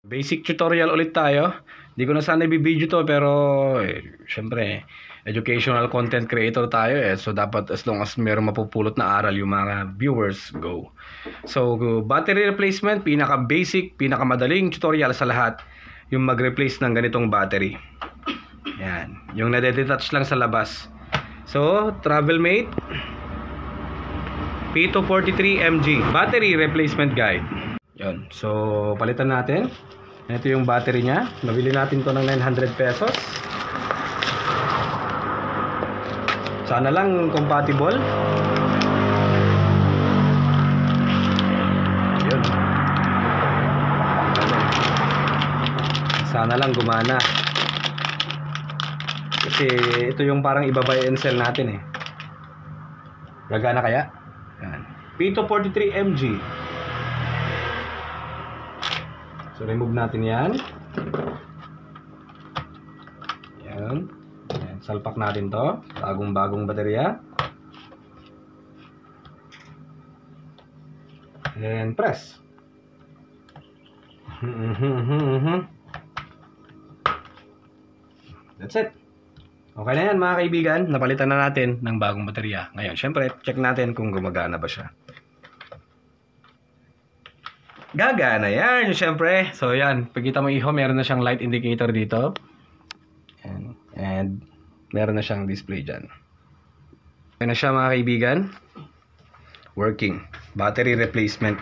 Basic tutorial ulit tayo. Hindi ko na sana i-video to pero syempre educational content creator tayo so dapat as long as meron mapupulot na aral yung mga viewers, go. So battery replacement, pinaka basic, pinaka madaling tutorial sa lahat yung mag-replace ng ganitong battery. Yan, yung nade-detach lang sa labas. So Travelmate P243mg battery replacement guide. Yon. So palitan natin. Ito yung battery niya. Nabili natin to ng 900 pesos. Sana lang compatible. Yun. Sana lang gumana. Kasi ito yung parang iba-buy and sell natin Gagana kaya? Yan. P243mg. So remove natin yan. Yan. Yan. Salpak natin to. Bagong baterya. And press. That's it. Okay na yan mga kaibigan. Napalitan na natin ng bagong baterya. Ngayon, syempre, check natin kung gumagana ba siya. Gagana yan, syempre. So yan, pagkita mo iho, meron na siyang light indicator dito. And meron na siyang display dyan. Okay na siya mga kaibigan. Working. Battery replacement.